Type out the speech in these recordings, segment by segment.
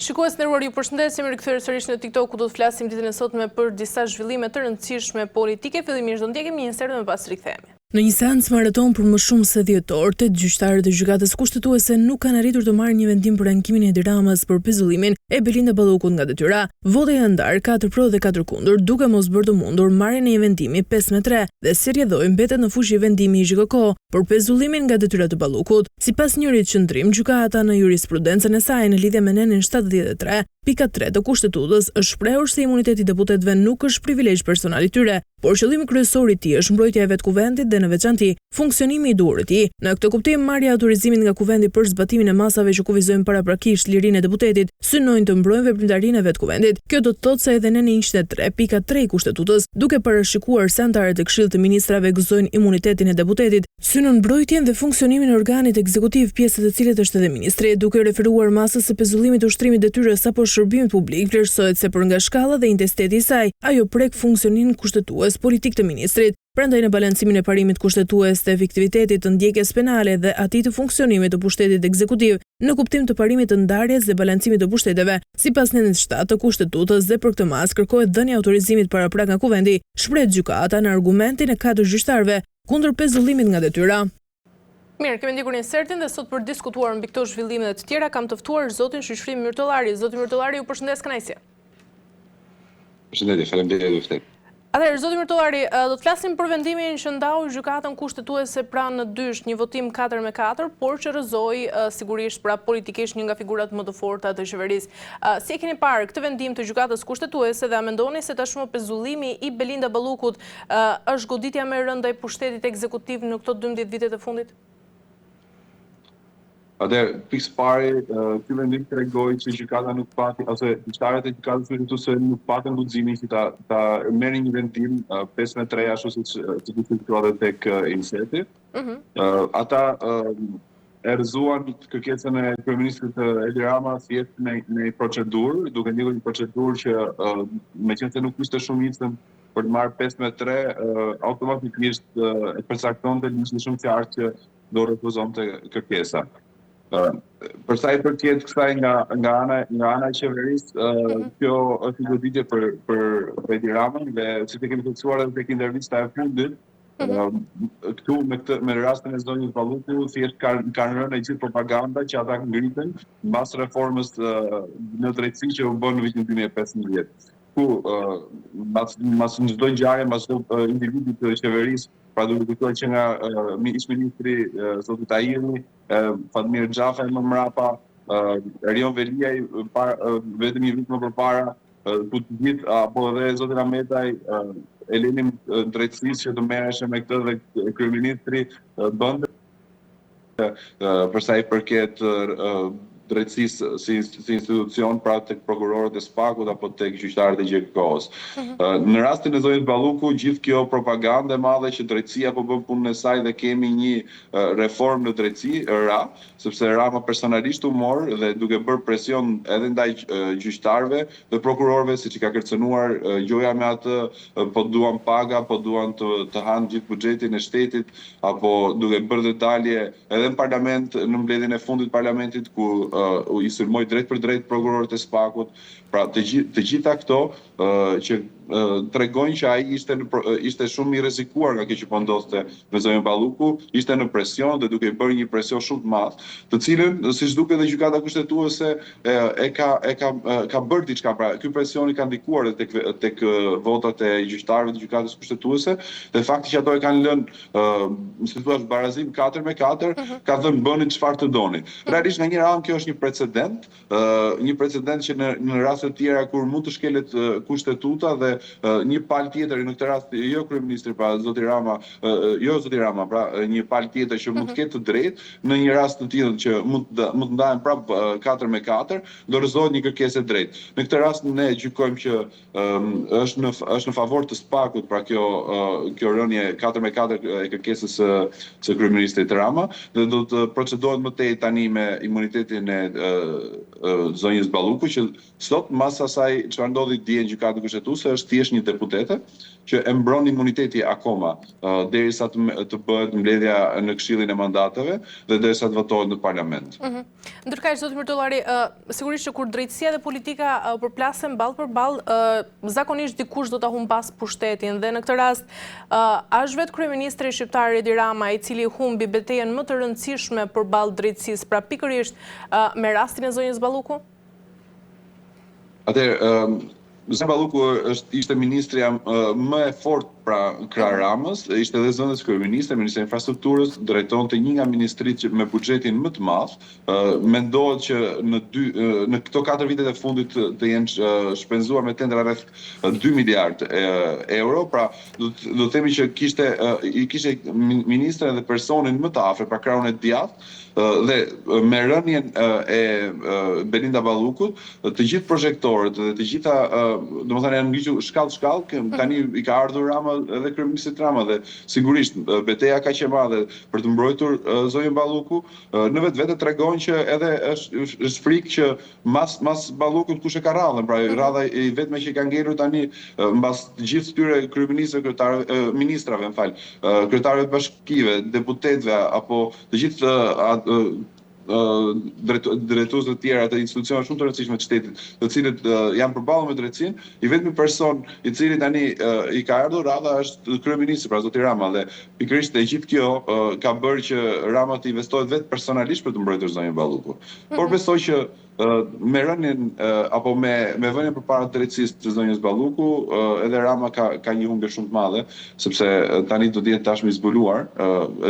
Shikues nderuar, ju përshëndesim, rikthyer sërish në TikTok ku do të flasim ditën e sotme për disa zhvillime të rëndësishme politike. Fillimisht do ndjekim një insert dhe më pas rikthehemi. Në një seancë maraton për më shumë se 10 orë, 8 gjyqtarët e gjykatës kushtetuese nuk kanë arritur të marrin një vendim për ankimin e Edi Ramës për pezullimin e Belinda Ballukut nga detyra. Voti e ndar 4 pro dhe 4 kundër, duke mos bërë të mundur marrjen e një vendimi 5-3 dhe si rrjedhoi mbetet në fushë vendimi i JKK për pezullimin nga detyra të Ballukut. Sipas njërit qendrim, gjykata në jurisprudencën e saj në lidhje me nenin 73 Pika 3 të kushtetutës është shprehur se imuniteti i deputetëve nuk është privilegj personal i tyre, por qëllimi kryesor i tij është mbrojtja e vetkuvendit dhe në veçanti funksionimi i duhur i tij. Në këtë kuptim, marrja e autorizimit nga kuvendi për zbatimin e masave që kufizojnë paraprakisht lirinë e deputetit synojnë të mbrojnë veprimtarinë e vetkuvendit. Kjo do të thotë se edhe në 103 Pika 3 i kushtetutës, duke parashikuar se anëtarët e Këshillit të Ministrave gëzojnë imunitetin e deputetit, synon mbrojtjen dhe funksionimin e organit ekzekutiv, pjesë të cilit është edhe ministri, duke referuar masës së pezullimit të ushtrimit detyrës apo shërbimit publik, vlerësohet se për nga shkalla dhe intensiteti i saj, ajo prek funksionimin kushtetues politik të ministrit. Prandaj në balancimin e parimit kushtetues të efektivitetit të ndjekjes penale dhe atij të funksionimit të pushtetit ekzekutiv, në kuptim të parimit të ndarjes dhe balancimit të pushteteve, sipas nenit 7 të kushtetutës dhe për këtë mas kërkohet dhënia e autorizimit paraprak nga kuvendi, shpreh gjykata në argumentin e 4 gjyqtarëve kundër pezullimit nga detyra. Mirë, kemi ndjekur insertin dhe sot për diskutuar mbi këto zhvillime dhe të tjera kam të ftuar zotin Shoqërim Myrtollari. Zoti Myrtollari, ju përshëndes kënaqësi. Përshëndetje, faleminderit për ftesën. Atëherë, zoti Myrtollari, do të flasim për vendimin që ndau gjykatën kushtetuese pranë në dysh, një votim 4-4, por që rrëzoi sigurisht pra politikisht një nga figurat më të forta të qeverisë. Si e keni parë këtë vendim të gjykatës kushtetuese dhe a mendoni se tashmë pezullimi i Belinda Ballukut është goditja më e rëndë ndaj pushtetit ekzekutiv në këto 12 vitet e fundit? Atëherë, pikë pari, ky vendim tregoi që gjykata nuk pati, ose gjyqtarët e gjykatës kushtetuese nuk patën guximin që ta merrin një vendim 5-3 ashtu siç diskutohet tek inserti. Ata e rrëzuan kërkesën e kryeministrit Edi Rama thjesht në një procedurë, duke ndjekur një procedurë që meqense nuk kishte shumicën për të marrë 5-3, automatikisht e përcaktonte një shumë qartë që do refuzonte kërkesa. Për sa i përket kësaj nga ana e qeverisë, kjo është një goditje për Edi Ramën dhe si të kemi theksuar edhe tek intervista e fundit, këtu me rastin e zonjës Ballukut thjesht kanë rënë e gjithë propaganda që ata ngritën mbas reformës në drejtësi që u bën në vitin 2015. Ku mas në çdo ngjarje, mas çdo individi të qeverisë, pra duke kujtuar që nga ish-ministri zoti Tahiri, Fatmir Xhafaj më mrapa, Erion Veliaj vetëm një vit më përpara, ku të gjithë apo edhe zoti Rametaj e lenin drejtësisë që të merreshe me këtë dhe kryeministri bënte për sa i përket drejtësisë si institucion, pra tek prokurorët e SPAK-ut apo tek gjyqtarët e GJK-s. Në rastin e zonjës Ballukut, gjithë kjo propagandë e madhe që drejtësia po bën punën e saj dhe kemi një reformë në drejtësi, sepse Rama personalisht u mor dhe duke bërë presion edhe ndaj gjyqtarëve dhe prokurorëve, siç i ka kërcënuar gjoja me atë, po duan paga, po duan të hanë gjithë buxhetin e shtetit, apo duke bërë detalje edhe në parlament, në mbledhjen e fundit të parlamentit ku i sulmoi drejt për drejt prokurorët e SPAK-ut. Pra të gjitha këto që tregojnë që ai ishte shumë i rrezikuar nga kjo që po ndodhte me zonjën Ballukut, ishte në presion dhe duke bërë një presion shumë të madh, të cilën siç duket dhe gjykata kushtetuese ka bërë diçka. Pra ky presion i ka ndikuar edhe tek votat e gjyqtarëve të gjykatës kushtetuese dhe fakti që ato e kanë lënë si thua barazim 4-4, ka thënë bëni çfarë të doni. Realisht në një radhë kjo është një precedent që në raste të tjera kur mund të shkelet kushtetuta dhe një palë tjetër, në këtë rast jo kryeministri, pra zoti Rama, pra një palë tjetër që mund të ketë të drejtë, në një rast të tillë që mund të ndahen prapë 4-4, dorëzohet një kërkesë e drejtë. Në këtë rast ne gjykojmë që është në favor të SPAK-ut, pra kjo rënje 4-4 e kërkesës së kryeministrit Rama, dhe do të procedohet më tej tani me imunitetin e zonjës Ballukut, që sot mas asaj çfarë ndodhi dje në gjykatën kushtetuese është është thjesht një deputete që e mbron imuniteti akoma derisa të bëhet mbledhja në Këshillin e Mandateve dhe derisa të votohet në parlament. Ndërkaq, zoti Myrtollari, sigurisht që kur drejtësia dhe politika përplasen ballë për ballë, zakonisht dikush do ta humb pushtetin dhe në këtë rast është vetë kryeministri shqiptar Edi Rama i cili humbi betejën më të rëndësishme përballë drejtësisë, pra pikërisht me rastin e zonjës Balluku? Atëherë, Zoti Balluku ishte ministrja më e fortë pra krah Ramës, ishte edhe zënës kryeministri, ministri i infrastrukturës, drejtonte një nga ministritë me buxhetin më të madh. Mendohet që në këto 4 vitet e fundit të jenë shpenzuar me tendra rreth 2 miliard euro, pra do të themi që kishte ministrin dhe personin më të afërt, pra krahun e djathtë, dhe me rënien e Belinda Ballukut, të gjithë projektorët dhe të gjitha, domethënë janë ngritur shkallë, tani i ka ardhur Rama edhe kryeministri Rama dhe sigurisht betejë ka qenë madhe për të mbrojtur zonjën Balluku, në vetvete tregon që edhe është frikë që mas Ballukut kush e ka radhën, pra radha i vetme që i ka ngelur tani mbas të gjithë këtyre kryeministrave, ministrave, kryetarëve të bashkive, deputetëve apo të gjithë drejtues të tjerë të institucione shumë të rëndësishme të shtetit, të cilët janë përballur me drejtësinë, i vetmi person i cili tani i ka ardhur radha është kryeministri, pra zoti Rama, dhe pikërisht e gjithë kjo ka bërë që Rama të investohet vetë personalisht për të mbrojtur zonjën Balluku. Por besoj që me rënien apo me vënien përpara drejtësisë të zonjës Balluku, edhe Rama ka një humbje shumë të madhe, sepse tani do të jetë tashmë i zbuluar,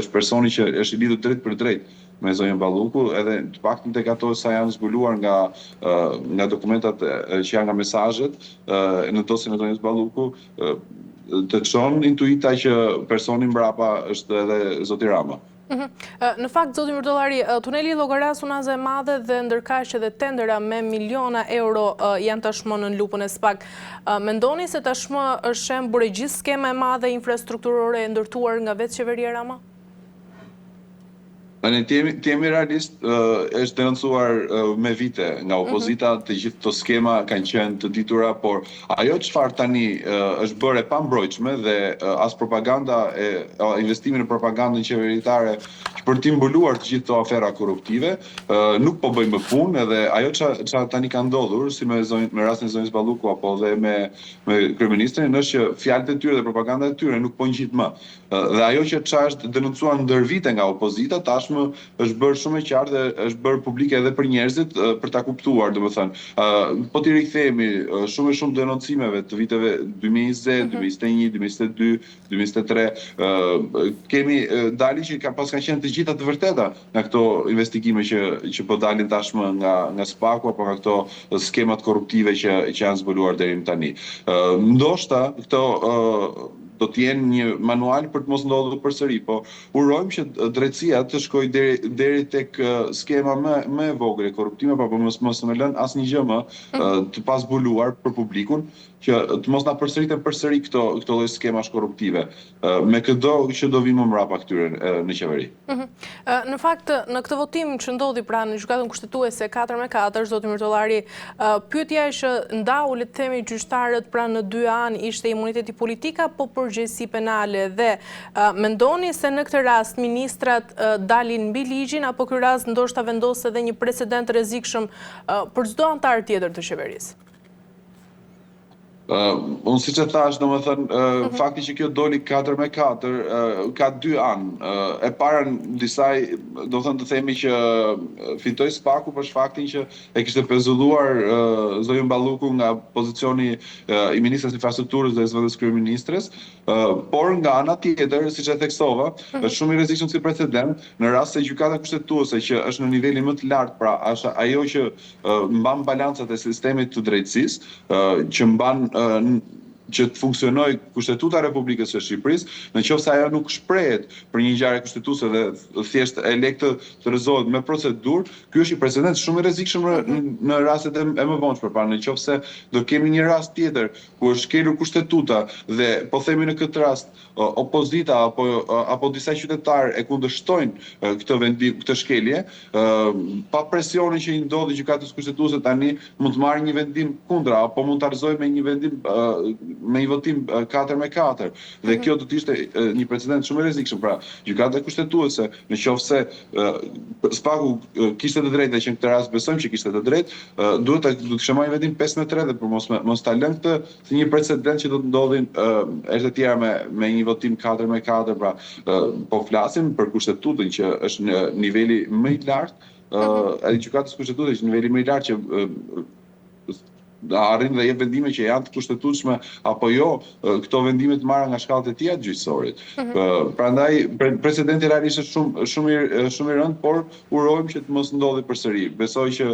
është personi që është i lidhur drejt për drejt me zonjën Balluku, edhe të paktën tek ato sa janë zbuluar nga dokumentat që janë nga mesazhet në dosjen e zonjës Balluku, të çon intuita që personi mbrapa është edhe zoti Rama. Në fakt, zoti Myrtollari, tuneli Llogaras unaze e madhe dhe ndërkaq edhe tendera me miliona euro janë tashmë në lupën e SPAK. Mendoni se tashmë është shembur e gjithë skema e madhe infrastrukturore e ndërtuar nga vetë qeveria Rama? Të jemi realist, është denoncuar me vite nga opozita, të gjithë këto skema kanë qenë të ditura, por ajo çfarë tani është bërë e pambrojtshme dhe as propaganda investimi në propagandën qeveritare për të mbuluar të gjithë këto afera korruptive, nuk po bëjmë punë, edhe ajo çfarë tani ka ndodhur, si me rastin e zonjës Balluku apo dhe me kryeministrin, është që fjalët e tyre dhe propaganda e tyre nuk po ngjit më. Dhe ajo që është denoncuar ndër vite nga opozita, tashmë është bërë shumë e qartë dhe është bërë publike edhe për njerëzit për ta kuptuar, domethënë. Po t'i rikthehemi shumë denoncimeve të viteve 2020, 2021, 2022, 2023, kemi dalë që kanë qenë të gjitha të vërteta nga këto investigime që po dalin tashmë nga SPAK-u apo nga këto skemat korruptive që janë zbuluar deri më tani. Ndoshta këto do të jenë një manual për të mos ndodhur përsëri, po urojmë që drejtësia të shkojë deri tek skema më e vogël e korruptimit, apo mos më lënë asnjë gjë më të pazbuluar për publikun, që të mos na përsëriten përsëri këto lloj skemash korruptive, me këdo që do vinë më mbrapa këtyre në qeveri. Në fakt, në këtë votim që ndodhi pra në gjykatën kushtetuese 4-4, zoti Myrtollari, pyetja që ndau, le të themi, gjyqtarët pra në 2 anë ishte imuniteti politik apo përgjegjësi penale, dhe mendoni se në këtë rast ministrat dalin mbi ligjin apo ky rast ndoshta vendos edhe një precedent rrezikshëm për çdo antar tjetër të qeverisë? Unë siç e thash, domethënë, fakti që kjo doli 4-4 ka 2 anë. E para disaj, do të themi që fitoi SPAK-u për faktin që e kishte pezulluar zonjën Balluku nga pozicioni i ministres infrastrukturës dhe zëvendës kryeministres, por nga ana tjetër, siç e theksova, është shumë i rrezikshëm si precedent në rast se gjykata kushtetuese që është në nivelin më të lartë, pra është ajo që mban balancat e sistemit të drejtësisë, që mban që të funksionoj Kushtetuta e Republikës së Shqipërisë, nëse ajo nuk shprehet për një ngjarje kushtetuese dhe thjesht e lek të rrezohet me procedurë, ky është një precedent shumë i rrezikshëm në rastet e mëvonshme. Pra nëse do kemi një rast tjetër ku është shkelur Kushtetuta dhe po themi në këtë rast opozita apo disa qytetarë e kundërshtojnë këtë shkelje, pa presionin që i ndodhi gjykatës kushtetuese tani mund të marrë një vendim kundra apo mund të argëzojë me një vendim me një votim 4-4 dhe kjo do të ishte një precedent shumë i rrezikshëm. Pra, gjykata kushtetuese, në qoftë se SPAK-u kishte të drejtë, që në këtë rast besojmë që kishte të drejtë, duhet të shëmojnë vetim 5-3 dhe për mos ta lënë këtë si një precedent që do të ndodhin të tjera me një votim 4-4. Pra, po flasim për kushtetutën që është në niveli më i lartë, edhe gjykatës kushtetuese është niveli më i lartë që arrin dhe jep vendime që janë të kushtetueshme apo jo, këto vendime të marra nga shkallët e tjera të gjyqësorit. Prandaj precedenti realisht është shumë i rëndë, por urojmë që të mos ndodhi përsëri. Besoj që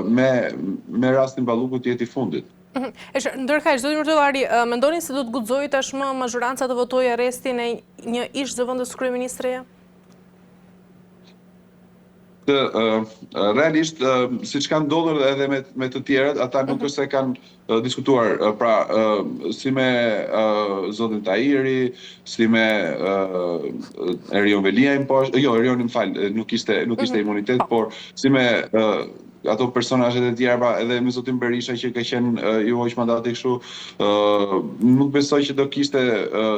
me rastin Ballukut të jetë i fundit. Ndërkaq, zoti Myrtullari, mendoni se do të guxojë tashmë mazhoranca të votojë arrestin e një ish zëvendës kryeministreje? Realisht, siç ka ndodhur edhe me të tjerët, ata nuk është se kanë diskutuar, pra, si me zotin Tahiri, si me Erion Veliajn, Erionin nuk ishte imunitet, por si me ato personazhet e tjera, pra edhe me zotin Berisha që ka qenë i hoq mandati kështu, nuk besoj që do kishte,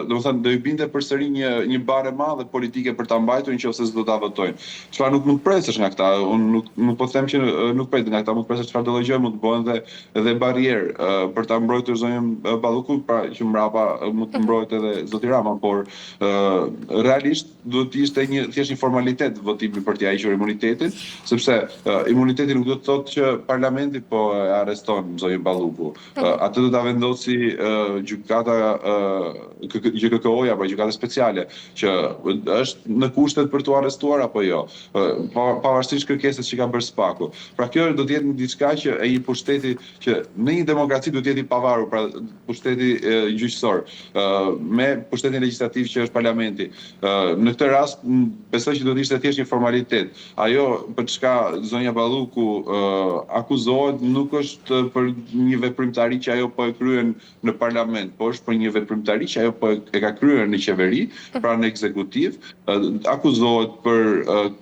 domethënë do i binte përsëri një barë e madhe politike për ta mbajtur nëse s'do ta votojnë. Çfarë nuk presesh nga këta, unë nuk po them që nuk pret nga këta, nuk presesh çfarë do lloj mund të bëhen edhe barrierë për ta mbrojtur zonën Ballukut, pra që mbrapa mund të mbrojtë edhe zoti Rama, por realisht duhet të ishte thjesht një formalitet votimi për t'i hequr imunitetin, sepse imuniteti nuk do të thotë që parlamenti po e arreston zonën Balluku. Atë do ta vendosi gjykata GKK-ja, pra gjykata speciale, që është në kushtet për t'u arrestuar apo jo, pavarësisht kërkesës që ka bërë SPAK-u. Pra kjo do të jetë diçka që e një pushteti që në një demokraci do të jetë i pavarur, pra pushteti gjyqësor, me pushtetin legjislativ që është parlamenti. Në këtë rast besoj që do të ishte thjesht një formalitet. Ajo për çka zonja Balluku akuzohet nuk është për një veprimtari që ajo po e kryen në parlament, por është për një veprimtari që ajo po e ka kryer në qeveri, pra në ekzekutiv. Akuzohet për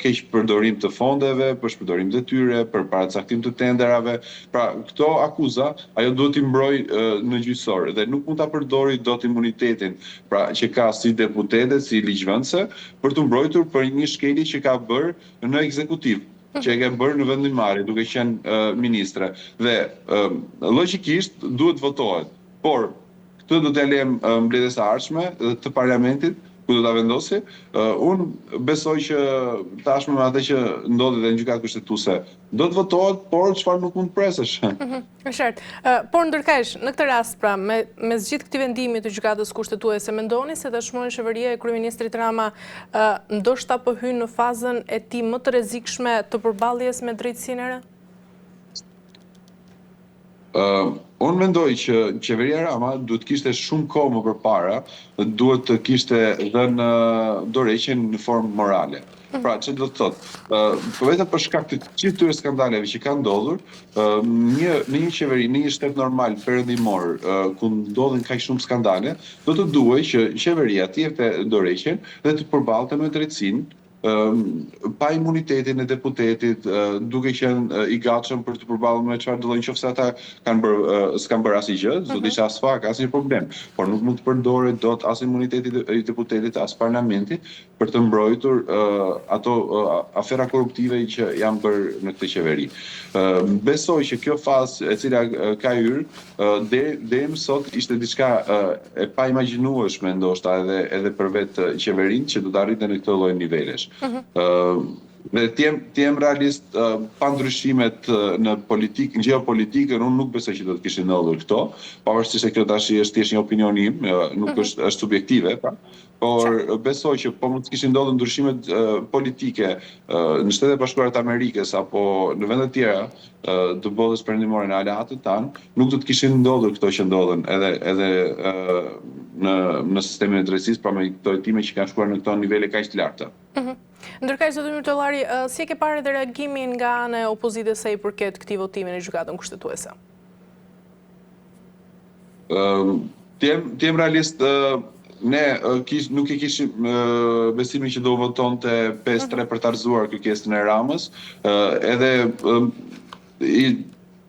keq përdorim të fondeve, për shpërdorim të tyre, për paracaktim të tenderave. Pra këto akuza ajo duhet t'i mbrojë në gjyqësor dhe nuk mund ta përdori dot imunitetin, pra që ka si deputete, si ligjvënëse, për të mbrojtur për një shkelje që ka bërë në ekzekutiv, që e ke bërë në vendimmarrje duke qenë ministre. Dhe logjikisht duhet votohet. Por këtë do t'ja lëm mbledhjes së ardhshme të parlamentit, ku do ta vendosi. Unë besoj që tashmë me atë që ndodhi dhe në gjykatë kushtetuese do të votohet, por çfarë nuk mund presesh. Qartë. Por ndërkaq, në këtë rast, pra, mes gjithë këtij vendimi të gjykatës kushtetuese, mendoni se tashmë qeveria e kryeministrit Rama ndoshta po hyn në fazën e tij më të rrezikshme të përballjes me drejtësinë e re? Unë mendoj që qeveria Rama duhet kishte shumë kohë më përpara, duhet të kishte dhënë dorëheqjen në formë morale. Pra, që do të thotë, vetëm për shkak të gjithë këtyre skandaleve që kanë ndodhur, në një qeveri, në një shtet normal perëndimor, ku ndodhin kaq shumë skandale, do të duhej që qeveria të jepte dorëheqjen dhe të përballte me drejtësinë, pa imunitetin e deputetit, duke qenë i gatshëm për të përballur me çfarë do lloj, nëse ata s'kan bërë asgjë, do të ishte as fak, asnjë problem. Por nuk mund të përdoret dot as imuniteti i deputetit, as parlamenti për të mbrojtur ato afera korruptive që janë bërë në këtë qeveri. Besoj që kjo fazë e cila ka hyrë deri më sot ishte diçka e paimagjinueshme ndoshta edhe për vetë qeverinë që do të arrinte në këtë lloj nivelesh. Dhe të jem realist, pa ndryshimet në politikë, në geopolitikën, unë nuk besoj që do të kishin ndodhur këto, pavarësisht se kjo tash është thjesht një opinion im, nuk është subjektive, por besoj që po mund të kishin ndodhur ndryshimet politike në Shtetet Bashkuara të Amerikës apo në vende të tjera të botës perëndimore në aleatët tanë, nuk do të kishin ndodhur këto që ndodhen edhe në sistemin e drejtësisë, pra me këto hetime që kanë shkuar në këto nivele kaq të larta. Ndërkaq, zoti Myrtullari, si e ke parë edhe reagimin nga ana e opozitës sa i përket këtij votimi në gjykatën kushtetuese? Të jem realist, ne nuk e kishim besimin që do votonte 5-3 për të arzuar kërkesën e Ramës, edhe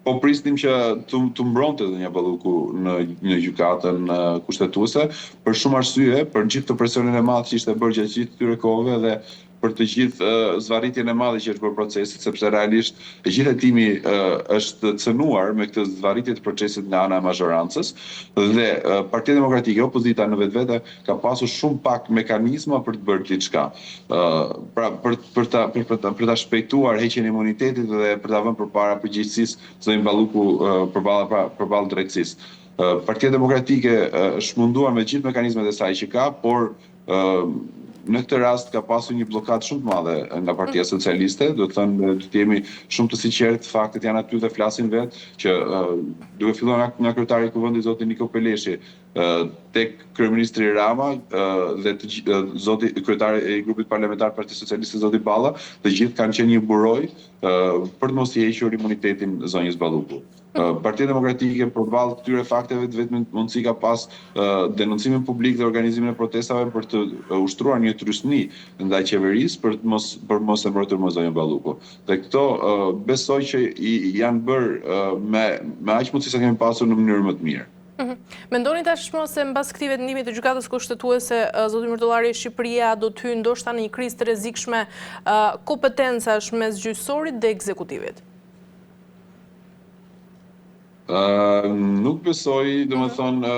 po prisnim që të mbronte Zonja Balluku në gjykatën kushtetuese për shumë arsye, për gjithë të presionin e madh që ishte bërë gjatë gjithë këtyre kohëve dhe për të gjithë zvarritjen e madhe që është bërë procesit, sepse realisht gjithë hetimi është cënuar me këtë zvarritje të procesit nga ana e mazhorancës dhe Partia Demokratike, opozita në vetvete ka pasur shumë pak mekanizma për të bërë diçka. Pra për ta shpejtuar heqjen e imunitetit dhe për ta vënë përpara përgjegjësisë Zonjën Balluku përballë drejtësisë. Partia Demokratike është munduar me gjithë mekanizmat e saj që ka, por në këtë rast ka pasur një blokadë shumë të madhe nga Partia Socialiste, do të thënë do të jemi shumë të sinqertë, faktet janë aty dhe flasin vetë që duke filluar nga kryetari i Kuvendit zoti Niko Peleshi tek kryeministri Rama dhe zoti kryetari i grupit parlamentar të Partisë Socialiste zoti Balla, të gjithë kanë qenë një buroj për të mos i hequr imunitetin zonjës Balluku. Partia Demokratike përballë këtyre fakteve vetëm mundësi ka pas denoncimin publik dhe organizimin e protestave për të ushtruar një trysni ndaj qeverisë për mos e mbrojtur më zonjën Balluku. Dhe këto besoj që janë bërë me aq mundësi sa kemi pasur në mënyrë më të mirë. Mendoni tashmë se mbas këtij vendimi të gjykatës kushtetuese zoti Myrtullari Shqipëria do të hyjë ndoshta në një krizë të rrezikshme kompetencash mes gjyqësorit dhe ekzekutivit? Nuk besoj, domethënë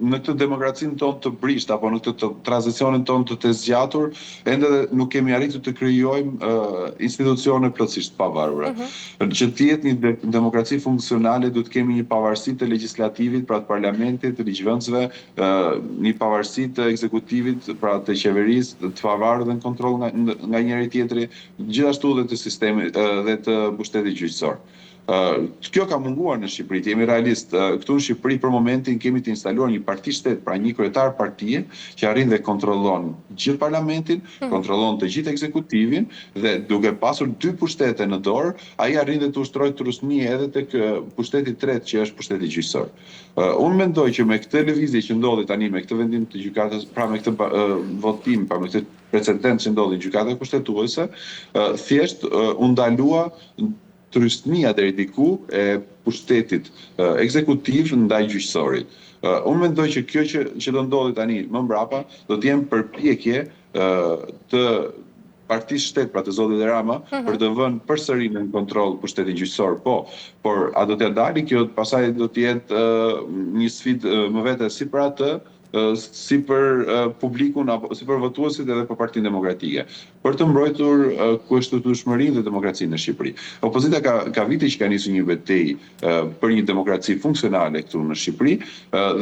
në këtë demokracinë tonë të brisht apo në këtë tranzicionin tonë të zgjatur, ende nuk kemi arritur të krijojmë institucione plotësisht pavarura. Që të jetë një demokraci funksionale, duhet të kemi një pavarësi të legjislativit, pra të parlamentit, të ligjvënësve, një pavarësi të ekzekutivit, pra të qeverisë, të pavarur dhe në kontroll nga njëri tjetri, gjithashtu dhe të sistemit dhe të pushtetit gjyqësor. Kjo ka munguar në Shqipëri, jemi realist. Këtu në Shqipëri për momentin kemi të instaluar një parti shtet, pra një kryetar partie që arrin dhe kontrollon gjithë parlamentin, kontrollon të gjithë ekzekutivin dhe duke pasur 2 pushtete në dorë, ai arrin dhe të ushtrojë trusni edhe tek pushteti i tretë që është pushteti gjyqësor. Unë mendoj që me këtë lëvizje që ndodhi tani me këtë vendim të gjykatës, pra me këtë votim, pra me këtë precedent që ndodhi në gjykatën kushtetuese, thjesht u ndalua trysnia deri diku e pushtetit ekzekutiv ndaj gjyqësorit. Unë mendoj që kjo që do ndodhi tani më mbrapa do të jenë përpjekje të partisë shtet, pra të zotit Rama, për të vënë përsëri në kontroll pushtetin gjyqësor, por a do t'ja dali kjo, pastaj do të jetë një sfidë më vete si për atë, si për publikun apo si për votuesit edhe për Partinë Demokratike, për të mbrojtur kushtetueshmërinë dhe demokracinë në Shqipëri. Opozita ka vite që ka nisur një betejë për një demokraci funksionale këtu në Shqipëri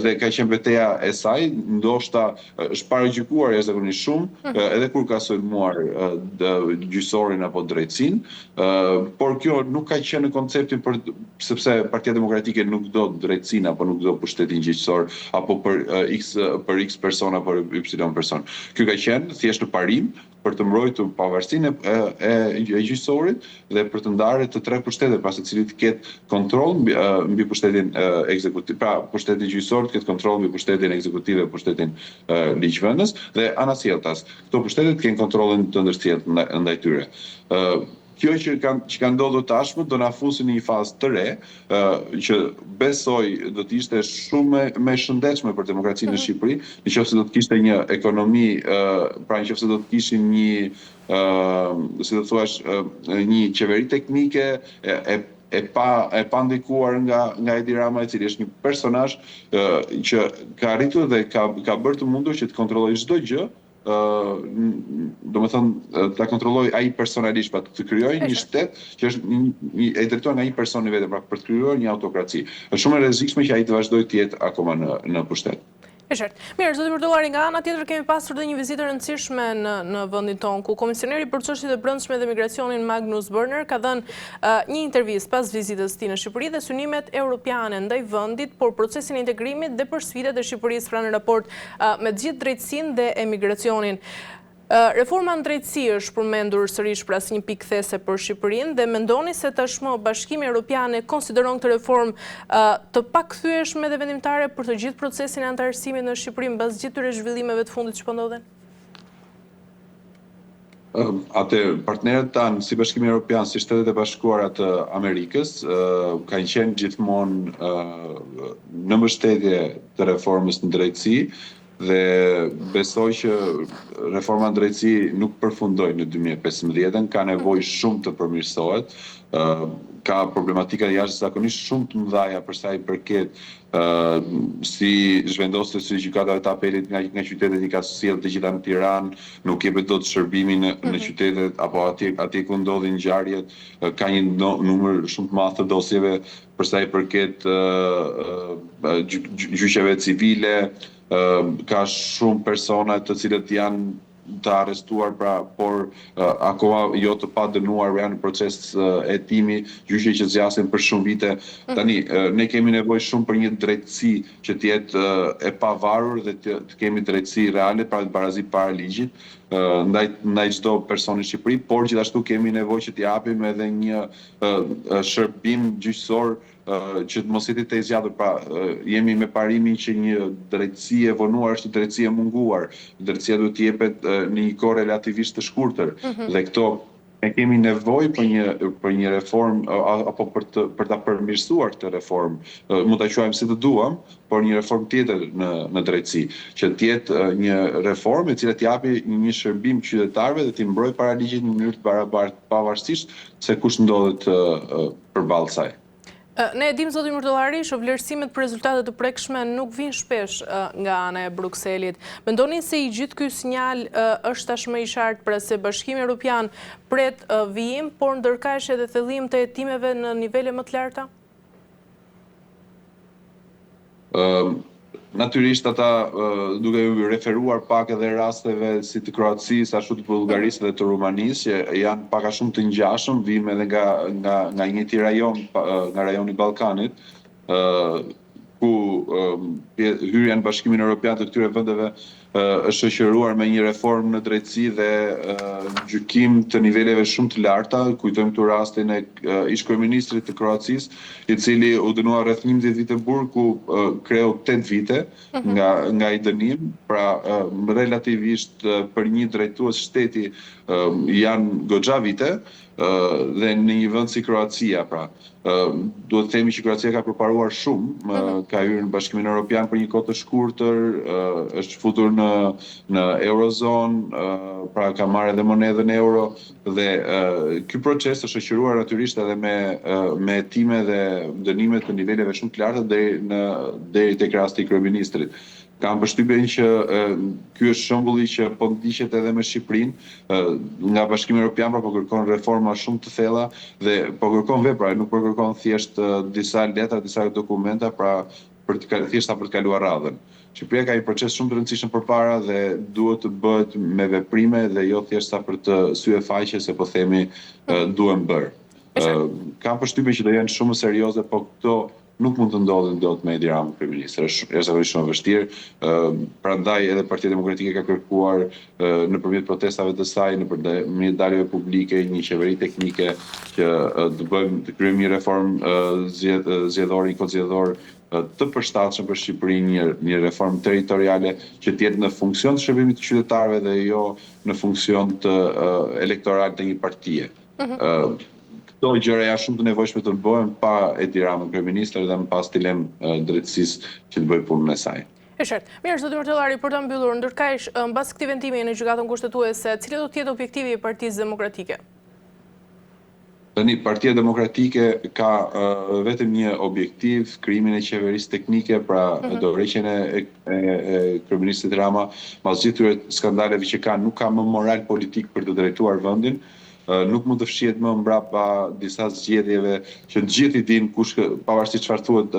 dhe ka qenë betejë e saj, ndoshta është paragjykuar jashtëzakonisht shumë, edhe kur ka sulmuar gjyqësorin apo drejtësinë, por kjo nuk ka qenë në konceptin sepse Partia Demokratike nuk do drejtësinë apo nuk do pushtetin gjyqësor apo për X persona apo Y person. Ky ka qenë thjesht në parim për të mbrojtur pavarësinë e gjyqësorit dhe për të ndarë të 3 pushtete, pas të cilit ketë kontroll mbi pushtetin ekzekutiv, pra pushteti gjyqësor ketë kontroll mbi pushtetin ekzekutiv dhe pushtetin ligjvënës dhe anasjelltas. Këto pushtete kenë kontrollin të ndërsjellët ndaj tyre. Kjo që ka ndodhur tashmë do na fusin në një fazë të re, që besoj do të ishte shumë më shëndetshme për demokracinë në Shqipëri, nëse do të kishte një ekonomi, pra nëse do të kishin një, si do thuash, një qeveri teknike e pa ndikuar nga Edi Rama, i cili është një personazh që ka arritur dhe ka bërë të mundur që të kontrollojë çdo gjë. Do me thënë, ta kontrolloj ai personalisht, pra të krijojë një shtet që është e drejtuar nga një person i vetë, pra për të krijuar një autokraci. Është shumë e rrezikshme që ai të vazhdojë të jetë akoma në pushtet. E qartë. Mirë, zoti Myrtullari, nga ana tjetër kemi pasur edhe një vizitë rëndësishme në vendin tonë, ku komisioneri për çështjet e brendshme dhe migracionin Magnus Berner ka dhënë një intervistë pas vizitës së tij në Shqipëri dhe synimet europiane ndaj vendit, por procesin e integrimit dhe për sfidat e Shqipërisë pra në raport me të gjithë drejtësinë dhe emigracionin. Reforma në drejtësi është përmendur sërish pra si një pikë these për Shqipërinë dhe mendoni se tashmë Bashkimi Evropian e konsideron këtë reformë të pakthyeshme dhe vendimtare për të gjithë procesin e antarësimit në Shqipëri mbas gjithë këtyre zhvillimeve të fundit që po ndodhen? Atë partnerët tanë si Bashkimi Evropian, si Shtetet e Bashkuara të Amerikës, kanë qenë gjithmonë në mbështetje të reformës në drejtësi dhe besoj që reforma në drejtësi nuk përfundoi në 2015, ka nevojë shumë të përmirësohet, ka problematika jashtëzakonisht shumë të mëdha për sa i përket si zhvendosjes së gjykatave të apelit nga qytetet i ka sjellë të gjitha në Tiranë, nuk jepet dot shërbimin në qytetet apo atje ku ndodhin ngjarjet, ka një numër shumë të madh të dosjeve për sa i përket gjyqeve civile, ka shumë persona të cilët janë të arrestuar, por akoma jo të pa dënuar, janë në proces hetimi, gjyqe që zgjasin për shumë vite. Tani, ne kemi nevojë shumë për një drejtësi që të jetë e pavarur dhe të kemi drejtësi reale, pra të barazi para ligjit, ndaj çdo personi në Shqipëri, por gjithashtu kemi nevojë që t'i japim edhe një shërbim gjyqësor që të mos jetë të zgjatur. Pra, jemi me parimin që një drejtësi e vonuar është drejtësi e munguar. Drejtësia duhet të jepet në një kohë relativisht të shkurtër. Dhe këto ne kemi nevojë për një reformë apo për ta përmirësuar këtë reformë. Mund ta quajmë si të duam, por një reformë tjetër në drejtësi, që të jetë një reformë e cila të japi një shërbim qytetarëve dhe t'i mbrojë para ligjit në mënyrë të barabartë, pavarësisht se kush ndodhet përballë saj. Ne e dim, zoti Murdollari, që vlerësimet për rezultate të prekshme nuk vinë shpesh nga ana e Brukselit. Mendoni se i gjithë ky sinjal është tashmë i qartë pra se Bashkimi Evropian pret vijim, por ndërkaq edhe thellim të hetimeve në nivele më të larta? Natyrisht ata, duke u referuar pak edhe rasteve si të Kroacisë, ashtu të Bullgarisë dhe të Rumanisë, që janë pak a shumë të ngjashëm, vijmë edhe nga një njëjti rajon, nga rajoni i Ballkanit, ku hyrja në Bashkimin Evropian të këtyre vendeve është shoqëruar me një reformë në drejtësi dhe gjykim të niveleve shumë të larta. Kujtojmë këtu rastin e ish-kryeministrit të Kroacisë, i cili u dënua rreth 11 vite burg, ku kreu 8 vite nga i dënim. Pra, relativisht për një drejtues shteti janë goxha vite, dhe në një vend si Kroacia, pra, duhet të themi që Kroacia ka përparuar shumë, ka hyrë në Bashkimin Evropian për një kohë të shkurtër, është futur në Eurozonë, pra ka marrë edhe monedën euro, dhe ky proces është shoqëruar natyrisht edhe me hetime dhe dënime të niveleve shumë të larta deri tek rasti i kryeministrit. Kam përshtypjen që ky është shembulli që po ndiqet edhe me Shqipërinë, nga Bashkimi Evropian, pra po kërkon reforma shumë të thella dhe po kërkon vepra, nuk po kërkon thjesht disa letra, disa dokumenta, pra thjesht për të kaluar radhën. Shqipëria ka një proces shumë të rëndësishëm përpara dhe duhet të bëhet me veprime dhe jo thjesht për të syve faqe, se po themi duhen bërë. Kam përshtypjen që do jenë shumë serioze, po këto nuk mund të ndodhen dot me Edi Ramën kryeminist. Është zakonisht shumë e vështirë. Prandaj edhe Partia Demokratike ka kërkuar nëpërmjet protestave të saj, nëpërmjet dalëve publike, një qeveri teknike që të kryejmë një reformë zgjedhore, një kod zgjedhor të përshtatshëm për Shqipërinë, një reformë territoriale që të jetë në funksion të shërbimit të qytetarëve dhe jo në funksion të elektoral të një partie. Këto gjëra janë shumë të nevojshme të bëhen pa Edi Ramën kryeministër dhe më pas të lëmë drejtësisë që të bëjë punën e saj. E qartë. Mirë, zoti Murdollari, për ta mbyllur, ndërkaq mbas këtij vendimi në gjykatën kushtetuese, cili do të jetë objektivi i Partisë Demokratike? Tani, Partia Demokratike ka vetëm një objektiv, krijimin e qeverisë teknike, pra dorëheqjen e kryeministit Rama, pas gjithë këtyre skandaleve që ka, nuk ka më moral politik për të drejtuar vendin. Nuk mund të fshihet më mbrapa disa zgjedhjeve që të gjithë i dinë kush, pavarësisht çfarë thuhet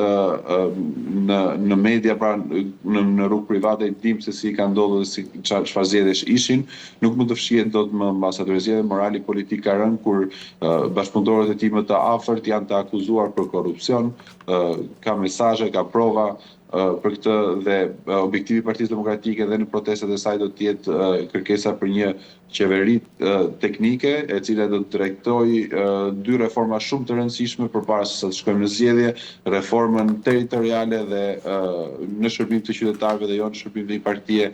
në media, pra në rrugë private, i dimë se si ka ndodhur dhe çfarë zgjedhjesh ishin. Nuk mund të fshihet dot më mbas atyre zgjedhjeve. Morali politik ka rënë kur bashkëpunëtorët e tij më të afërt janë të akuzuar për korrupsion, ka mesazhe, ka prova. Për këtë dhe objektivi i Partisë Demokratike dhe në protestat e saj do të jetë kërkesa për një qeveri teknike e cila do të drejtojë dy reforma shumë të rëndësishme përpara se sa të shkojmë në zgjedhje, reformën territoriale dhe në shërbim të qytetarëve dhe jo në shërbim të një partie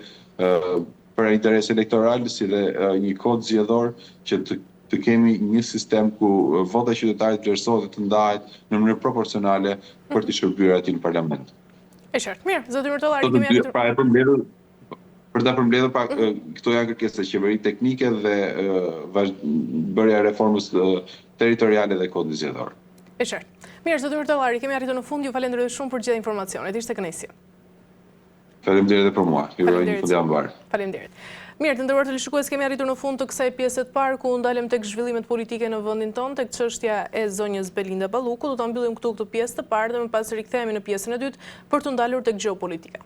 për interes elektoral, si dhe një kod zgjedhor që të kemi një sistem ku vota e qytetarit vlerësohet dhe të ndahet në mënyrë proporcionale për të shërbyer aty në parlament. E qartë. Mirë, zoti Myrtollari, kemi arritur. Pra e përmbledhur për ta përmbledhur këto janë kërkesat e qeverisë teknike dhe bërja e reformës territoriale dhe kodit zgjedhor. E qartë. Mirë, zoti Myrtollari, kemi arritur në fund. Ju falenderoj shumë për gjithë informacionet. Ishte kënaqësi. Faleminderit edhe për mua. Ju uroj një fundjavë mbar. Faleminderit. Mirë, të nderuar televizionistë, kemi arritur në fund të kësaj pjese të parë ku ndalem tek zhvillimet politike në vendin tonë, tek çështja e zonjës Belinda Balluku. Do ta mbyllim këtu këtë pjesë të parë dhe më pas rikthehemi në pjesën e dytë për të ndalur tek gjeopolitika.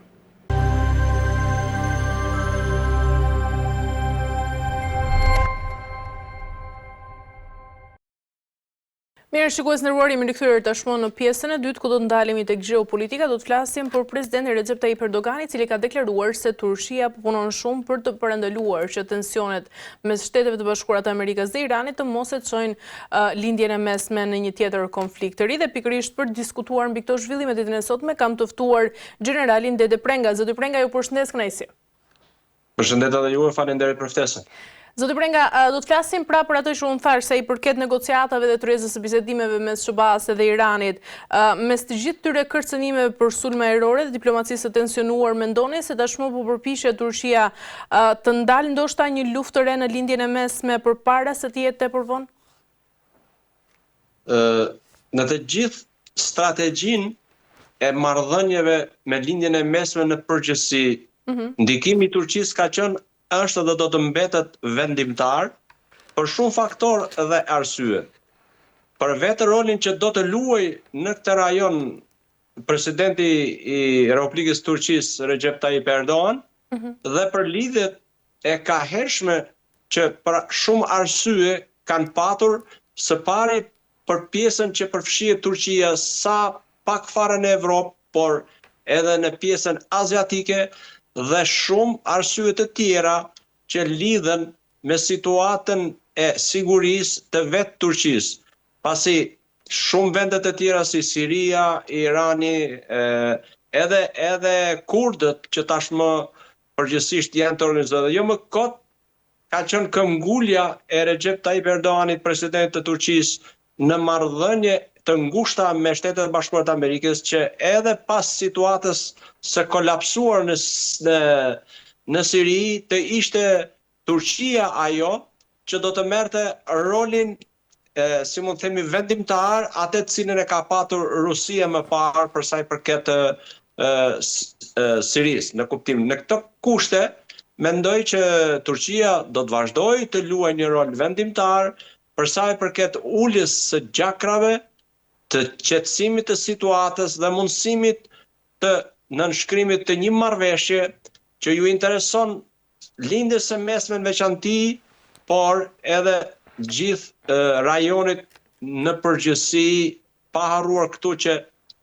Mirë, shikues nderuar, jemi rikthyer tashmë në pjesën e dytë ku do të ndalemi tek gjeopolitika. Do të flasim për presidentin Recep Tayyip Erdogan, i cili ka deklaruar se Turqia punon shumë për të parandaluar që tensionet mes Shteteve të Bashkuara të Amerikës dhe Iranit të mos e çojnë lindjen e mesme në një tjetër konflikt të ri. Dhe pikërisht për të diskutuar mbi këto zhvillime ditën e sotme kam të ftuar generalin Dede Prenga. Zoti Prenga, ju përshëndes, kënaqësi. Përshëndet edhe ju, faleminderit për ftesën. Zoti Prenga, do të flasim pra për atë që unë thash se i përket negociatave dhe tërheqjes së bisedimeve mes SBA-s dhe Iranit, mes të gjithë këtyre kërcënimeve për sulme ajrore dhe diplomacisë së tensionuar, mendoni se tashmë po përpiqet Turqia të ndalë ndoshta një luftë të re në lindjen e mesme përpara se të jetë tepër vonë? Në të gjithë strategjinë e marrëdhënieve me lindjen e mesme në përgjithësi, ndikimi i Turqisë ka qenë është dhe do të mbetet vendimtar për shumë faktor dhe arsye. Për vetë rolin që do të luaj në këtë rajon presidenti i Republikës Turqisë Recep Tayyip Erdogan dhe për lidhjet e kahershme që për shumë arsye kanë patur, së pari për pjesën që përfshihet Turqia sa pak fare në Evropë, por edhe në pjesën aziatike, dhe shumë arsye të tjera që lidhen me situatën e sigurisë të vetë Turqisë. Pasi shumë vendet e tjera si Siria, Irani, edhe kurdët që tashmë përgjithsisht janë të organizuar dhe jo më kot ka qenë këmbgulja e Recep Tayyip Erdoganit, presidentit të Turqisë, në marrëdhënie të ngushta me Shtetet e Bashkuara të Amerikës, që edhe pas situatës së kolapsuar në Siri, të ishte Turqia ajo që do të merrte rolin, si mund të themi, vendimtar, atë të cilën e ka patur Rusia më parë për sa i përket Sirisë, në kuptim. Në këto kushte, mendoj që Turqia do të vazhdojë të luajë një rol vendimtar për sa i përket uljes së gjakrave, të qetësimit të situatës dhe mundësimit të nënshkrimit të një marrëveshje që ju intereson lindjes së mesme në veçanti, por edhe gjithë rajonit në përgjithësi, pa harruar këtu që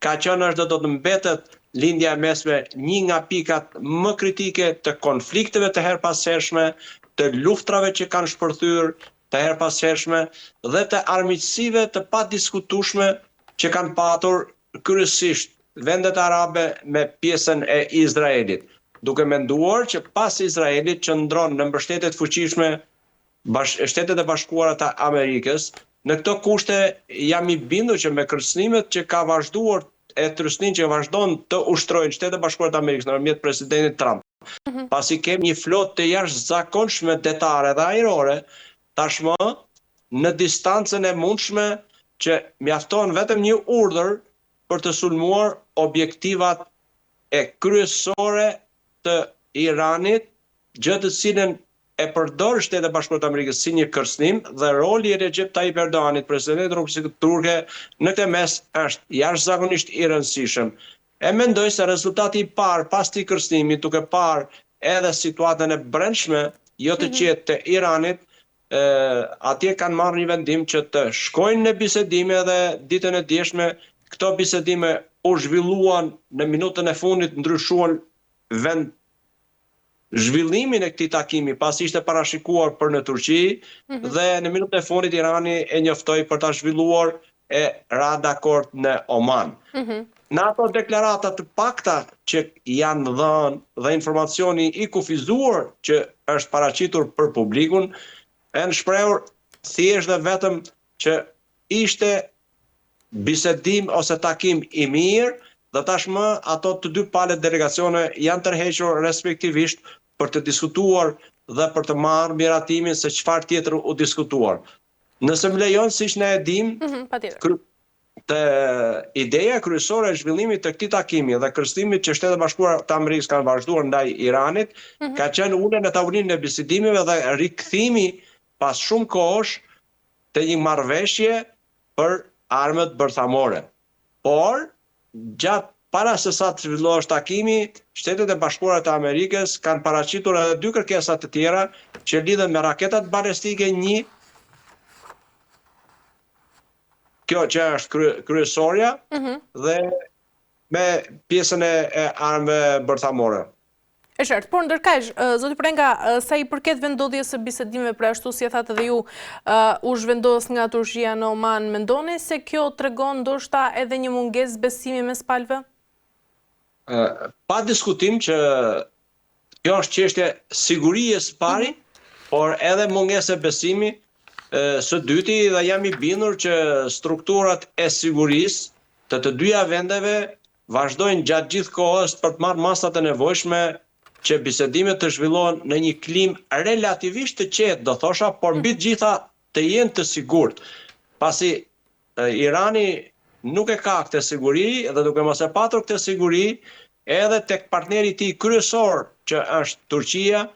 ka qenë është do të mbetet lindja e mesme një nga pikat më kritike të konflikteve të herpashershme, të luftrave që kanë shpërthyer të herpashershme dhe të armiqësive të padiskutueshme që kanë patur kryesisht vendet arabe me pjesën e Izraelit, duke menduar që pas Izraelit qëndron në mbështetje të fuqishme Shtetet e Bashkuara të Amerikës. Në këto kushte jam i bindur që me kërcënimet që ka vazhduar e trysnin që vazhdon të ushtrojnë Shtetet e Bashkuara të Amerikës nëpërmjet presidentit Trump, pasi kemi një flotë të jashtëzakonshme detare dhe ajrore, tashmë në distancën e mundshme që mjafton vetëm një urdhër për të sulmuar objektivat e kryesore të Iranit, gjë të cilën e përdor Shtetet e Bashkuara të Amerikës si një kërcënim, dhe roli i Recep Tayyip Erdoganit, presidentit të Republikës Turke, në këtë mes është jashtëzakonisht i rëndësishëm. E mendoj se rezultati i parë pas këtij kërcënimi, duke parë edhe situatën e brendshme jo të qetë të Iranit, atje kanë marrë një vendim që të shkojnë në bisedime dhe ditën e djeshme këto bisedime u zhvilluan në minutën e fundit, ndryshuan vend zhvillimin e këtij takimi pas ishte parashikuar për në Turqi dhe në minutën e fundit Irani e njoftoi për ta zhvilluar e ra dakord në Oman. Në ato deklarata të pakta që janë dhënë dhe informacioni i kufizuar që është paraqitur për publikun, janë shprehur thjesht dhe vetëm që ishte bisedim ose takim i mirë dhe tashmë ato të dy palët delegacione janë tërhequr respektivisht për të diskutuar dhe për të marrë miratimin se çfarë tjetër u diskutuar. Nëse më lejon, siç ne e dim, patjetër. Ideja kryesore e zhvillimit të këtij takimi dhe kërcënimit që Shtetet Bashkuara të Amerikës kanë vazhduar ndaj Iranit, ka qenë ulja në tavolinën e bisedimeve dhe rikthimi pas shumë kohësh të një marrëveshje për armët bërthamore. Por, gjatë para se sa të zhvillohesh takimi, Shtetet e Bashkuara të Amerikës kanë paraqitur edhe dy kërkesa të tjera që lidhen me raketat balistike 1. Kjo që është kryesorja dhe me pjesën e armëve bërthamore. E qartë, por ndërkaq, zoti Prenga, sa i përket vendodhjes së bisedimeve, pra ashtu si e thatë edhe ju, u zhvendos nga Turqia në Oman, mendoni se kjo tregon ndoshta edhe një mungesë besimi mes palëve? Pa diskutim që kjo është çështje sigurie së pari, por edhe mungesë besimi së dyti, dhe jam i bindur që strukturat e sigurisë të dyja vendeve vazhdojnë gjatë gjithë kohës për të marrë masat e nevojshme që bisedimet të zhvillohen në një klimë relativisht të qetë, do thosha, por mbi të gjitha të jenë të sigurt. Pasi Irani nuk e ka këtë siguri dhe duke mos e patur këtë siguri, edhe tek partneri i tij kryesor që është Turqia,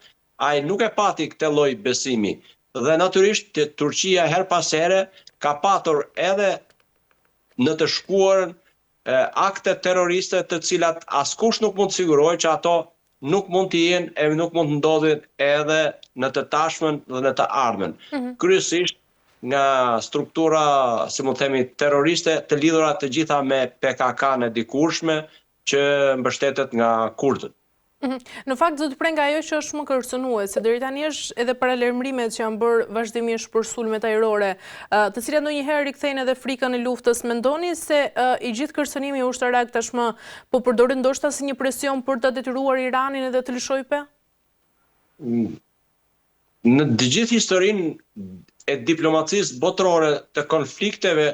ai nuk e pati këtë lloj besimi. Dhe natyrisht Turqia her pas here ka patur edhe në të shkuarën akte terroriste të cilat askush nuk mund të sigurojë që ato nuk mund të jenë e nuk mund të ndodhin edhe në të tashmen dhe në të ardhmen. Kryesisht nga struktura, si mund të themi, terroriste të lidhura të gjitha me PKK-n e dikurshme që mbështetet nga kurdët. Në fakt, zoti Prenga, ajo që është më kërcënues, se deri tani është edhe paralajmërimet që janë bërë vazhdimisht për sulmet ajrore, të cilat ndonjëherë rikthejnë edhe frikën e luftës. Mendoni se i gjithë kërcënimi ushtarak tashmë po përdoret ndoshta si një presion për të detyruar Iranin edhe të lëshojë pe? Në të gjithë historinë e diplomacisë botërore të konflikteve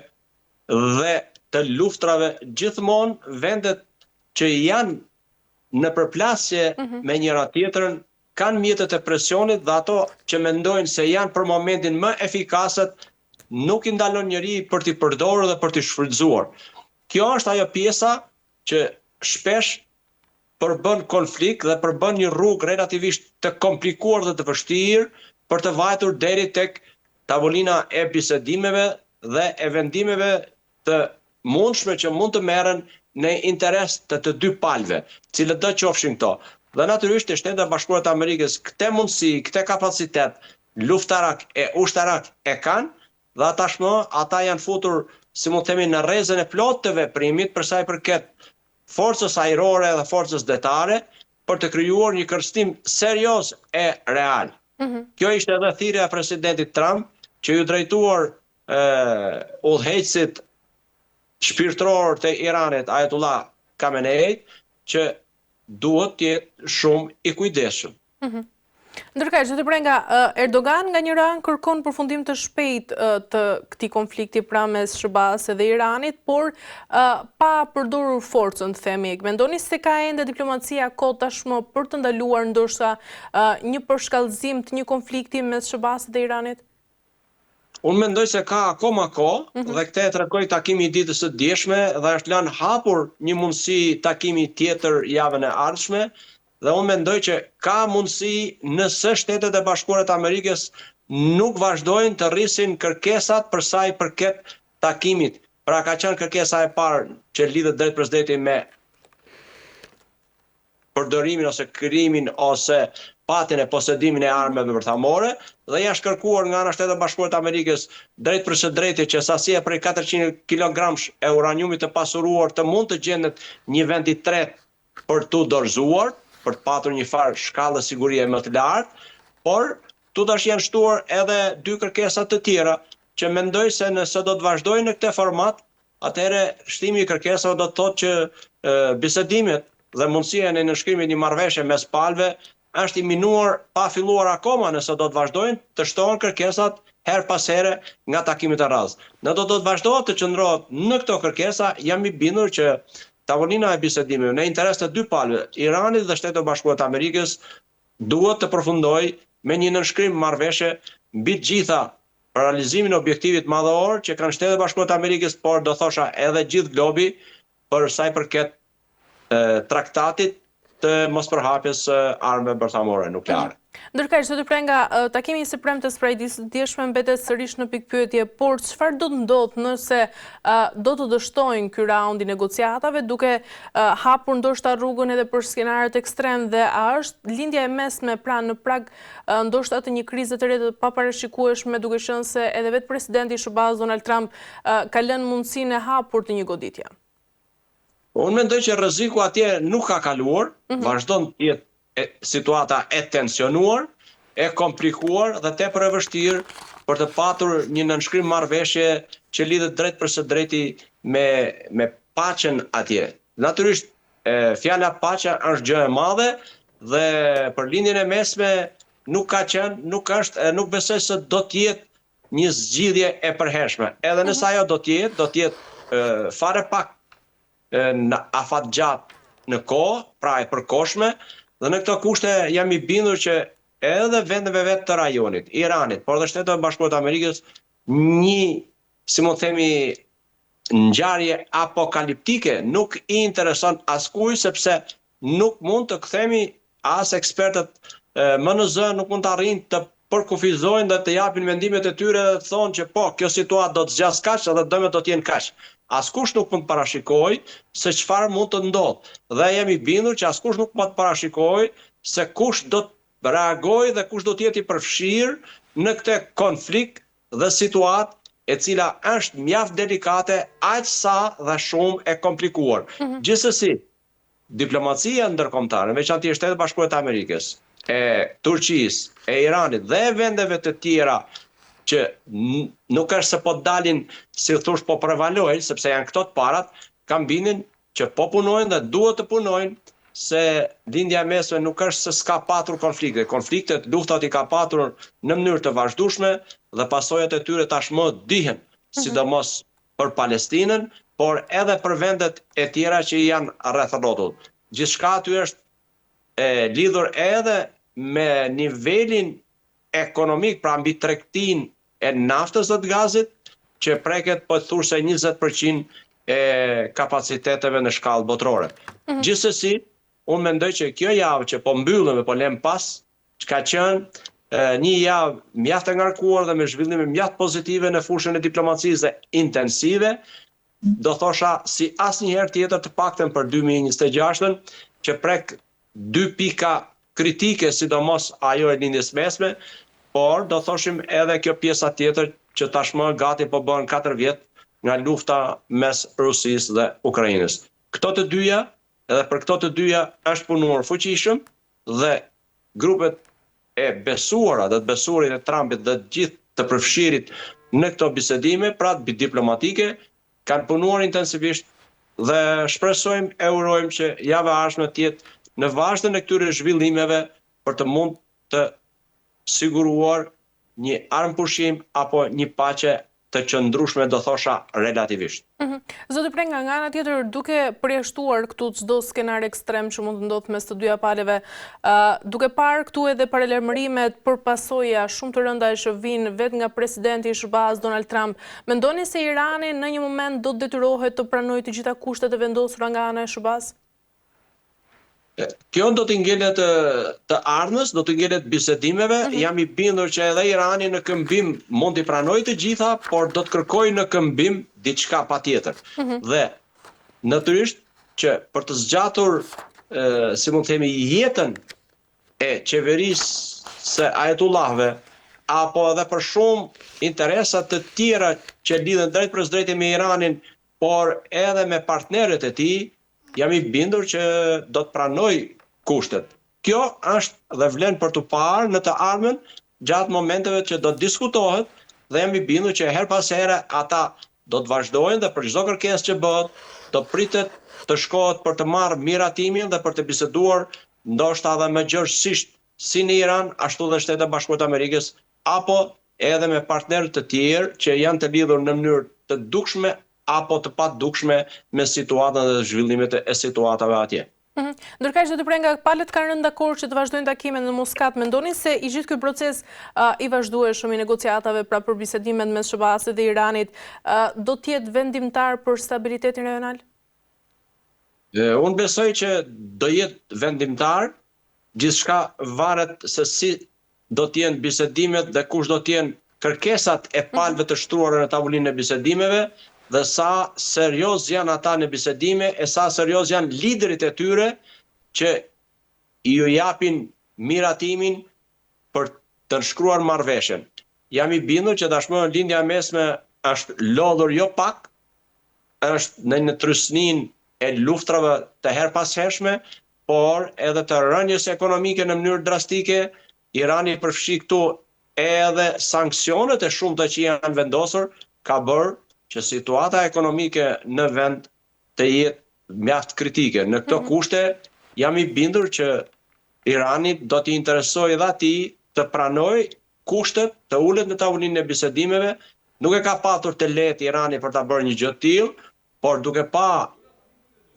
dhe të luftrave, gjithmonë vendet që janë në përplasje me njëra tjetrën kanë mjetet e presionit dhe ato që mendojnë se janë për momentin më efikasët nuk i ndalon njëri për t'i përdorur dhe për t'i shfrytzuar. Kjo është ajo pjesa që shpesh përbën konflikt dhe përbën një rrugë relativisht të komplikuar dhe të vështirë për të vajtur deri tek tavolina e bisedimeve dhe e vendimeve të mundshme që mund të merren në interes të dy palëve, cilët do qofshin këto. Dhe natyrisht Shtetet e Bashkuara të Amerikës këtë mundësi, këtë kapacitet luftarak e ushtarak e kanë, dhe tashmë ata janë futur, si mund të themi, në rrezën e plotë të veprimit për sa i përket forcës ajrore dhe forcës detare për të krijuar një kërcënim serioz e real. Kjo ishte edhe thirrja e presidentit Trump që ju drejtuar udhëheqësit shpirtëror të Iranit, Ayatollah Khamenei, që duhet të jetë shumë i kujdesshëm. Ndërkaq, zoti Prenga, Erdogan nga njëra anë kërkon përfundim të shpejtë të këtij konflikti pra mes SBA-s dhe Iranit, por pa përdorur forcën, themi. Mendoni se ka ende diplomacia kohë tashmë për të ndaluar ndoshta një përshkallëzim të një konflikti mes SBA-s dhe Iranit? Unë mendoj se ka akoma kohë dhe këtë e tregoi takimi i ditës së djeshme dhe është lënë hapur një mundësi takimi tjetër javën e ardhshme dhe unë mendoj që ka mundësi nëse Shtetet e Bashkuara të Amerikës nuk vazhdojnë të rrisin kërkesat për sa i përket takimit. Pra ka qenë kërkesa e parë që lidhet drejt për drejti me përdorimin ose krijimin ose patjen e posedimin e armëve bërthamore dhe janë kërkuar nga ana e Shtetit Bashkuar të Amerikës drejt për së drejti që sasia prej 400 kg e uraniumit të pasuruar të mund të gjendet një vend i tretë për tu dorëzuar, për të patur një farë shkallë sigurie më të lartë, por tu tash janë shtuar edhe dy kërkesa të tjera që mendoj se nëse do të vazhdojnë në këtë format, atëherë shtimi i kërkesave do të thotë që bisedimet dhe mundësia në nënshkrimit një marrëveshje mes palëve është i minuar pa filluar akoma, nëse do të vazhdojnë të shtohen kërkesat her pas here nga takimit e radhës. Në do të vazhdohet të qëndrohet në këto kërkesa, jam i bindur që tavolina e bisedimeve në interes të dy palëve, Iranit dhe Shtetet e Bashkuara të Amerikës, duhet të përfundojë me një nënshkrim marrëveshje mbi të gjitha për realizimin e objektivit madhor që kanë Shtetet e Bashkuara të Amerikës, por do thosha edhe gjithë globi për sa i përket traktatit të mospërhapjes armëve bërthamore nukleare. Ndërkaq, zoti Prenga, takimi i së premtes pra i dieshme mbetet sërish në pikpyetje, por çfarë do të ndodhë nëse do të dështojnë ky raund i negociatave, duke hapur ndoshta rrugën edhe për skenarët ekstrem, dhe a është lindja e mesme pra në prag ndoshta të një krize të re të paparashikueshme, duke qenë se edhe vetë presidenti i SBA-s Donald Trump ka lënë mundësinë e hapur të një goditje? Unë mendoj që rreziku atje nuk ka kaluar, vazhdon të jetë situata e tensionuar, e komplikuar dhe tepër e vështirë për të patur një nënshkrim marrëveshje që lidhet drejt për së drejti me paqen atje. Natyrisht, fjala paqja është gjë e madhe dhe për lindjen e mesme nuk ka qenë, nuk besoj se do të jetë një zgjidhje e përhershme. Edhe nëse ajo do të jetë fare pak në afatgjat në kohë, pra e përkohshme, dhe në këto kushte jam i bindur që edhe vendeve vetë të rajonit, Iranit, por dhe Shtetet e Bashkuara të Amerikës, një, si mund themi, ngjarje apokaliptike nuk i intereson askujt, sepse nuk mund të kthemi as ekspertët MNZ nuk mund të arrijnë të përkufizojnë dhe të japin mendimet e tyre dhe të thonë që po, kjo situatë do të zgjas kaq dhe dëmet do të jenë kaq. Askush nuk mund të parashikojë se çfarë mund të ndodhë. Dhe jam i bindur që askush nuk mund të parashikojë se kush do të reagojë dhe kush do të jetë i përfshirë në këtë konflikt dhe situatë e cila është mjaft delikate, aq sa dhe shumë e komplikuar. Gjithsesi, diplomacia ndërkombëtare, veçanërisht e Shtetet e Bashkuara të Amerikës, e Turqisë, e Iranit dhe vendeve të tjera që nuk është se po dalin, si thosh, po prevalojnë, sepse janë këto të parat, kam bindjen që po punojnë dhe duhet të punojnë, se lindja e mesme nuk është se s'ka patur konflikte. Konfliktet, luftat i ka patur në mënyrë të vazhdueshme dhe pasojat e tyre tashmë dihen, sidomos për Palestinën, por edhe për vendet e tjera që janë rreth rrotullt. Gjithçka aty është lidhur edhe me nivelin ekonomik, pra mbi tregtinë e naftës dhe të gazit, që preket po thurse 20% e kapaciteteve në shkallë botërore. Gjithsesi, unë mendoj që kjo javë që po mbyllëm e po lem pas, që ka qenë një javë mjaft e ngarkuar dhe me zhvillime mjaft pozitive në fushën e diplomacisë dhe intensive, do thosha si asnjëherë tjetër, të paktën për 2026-ën, që prek 2 pika kritike, sidomos ajo e lindjes mesme, por do thoshim edhe kjo pjesa tjetër që tashmë gati po bën 4 vjet nga lufta mes Rusisë dhe Ukrainës. Këto të dyja, edhe për këto të dyja është punuar fuqishëm dhe grupet e besuara dhe të besuarit e Trumpit dhe gjithë të përfshirit në këto bisedime, pra diplomatike, kanë punuar intensivisht dhe shpresojmë e urojmë që java e ardhshme të jetë në vazhdën e këtyre zhvillimeve për të mund të siguruar një armëpushim apo një paqe të qëndrueshme, do thosha relativisht. Zoti Prenga, nga ana tjetër, duke përjashtuar këtu çdo skenar ekstrem që mund të ndodhë mes të dyja palëve, duke parë këtu edhe paralajmërimet për pasoja shumë të rënda që vijnë vetë nga presidenti i SBA-s Donald Trump, mendoni se Irani në një moment do të detyrohet të pranojë të gjitha kushtet e vendosura nga ana e SBA-s? Kjo do të ngelet të ardhmës, do të ngelet bisedimeve, jam i bindur që edhe Irani në këmbim mund t'i pranojë të gjitha, por do të kërkojë në këmbim diçka patjetër. Dhe natyrisht që për të zgjatur, si mund të themi, jetën e qeverisë së Ajetullahëve, apo edhe për shumë interesat të tjera që lidhen drejt për drejt me Iranin, por edhe me partnerët e tij, jam i bindur që do të pranoj kushtet. Kjo është dhe vlen për të parë në të ardhmen gjatë momenteve që do të diskutohet dhe jam i bindur që her pas here ata do të vazhdojnë dhe për çdo kërkesë që bëhet, do pritet të shkohet për të marrë miratimin dhe për të biseduar ndoshta edhe më gjërësisht si në Iran, ashtu dhe Shtetet Bashkuara të Amerikës, apo edhe me partnerë të tjerë që janë të lidhur në mënyrë të dukshme apo të padukshme me situatën dhe zhvillimet e situatave atje. Ndërkaq do të prej nga palët kanë rënë dakord që të vazhdojnë takimet në Muscat, mendoni se i gjithë ky proces i vazhdueshëm i negociatave pra për bisedimet mes SBA-s dhe Iranit do të jetë vendimtar për stabilitetin rajonal? Unë besoj që do jetë vendimtar, gjithçka varet se si do të jenë bisedimet dhe kush do të jenë kërkesat e palëve të shtruara në tavolinë e bisedimeve, dhe sa serioz janë ata në bisedime e sa serioz janë liderit e tyre që ju japin miratimin për të nënshkruar marrëveshjen. Jam i bindur që tashmë lindja e mesme është lodhur jo pak, është në trysninë e luftrave të herpashershme, por edhe të rënjes ekonomike në mënyrë drastike. Irani përfshi këtu edhe sanksionet e shumta që janë vendosur, ka bërë që situata ekonomike në vend të jetë mjaft kritike. Në këto kushte jam i bindur që Irani do t'i interesojë edhe atij të pranojë kushtet, të ulet në tavolinë e bisedimeve. Nuk e ka patur të lehtë Irani për ta bërë një gjë të tillë, por duke pa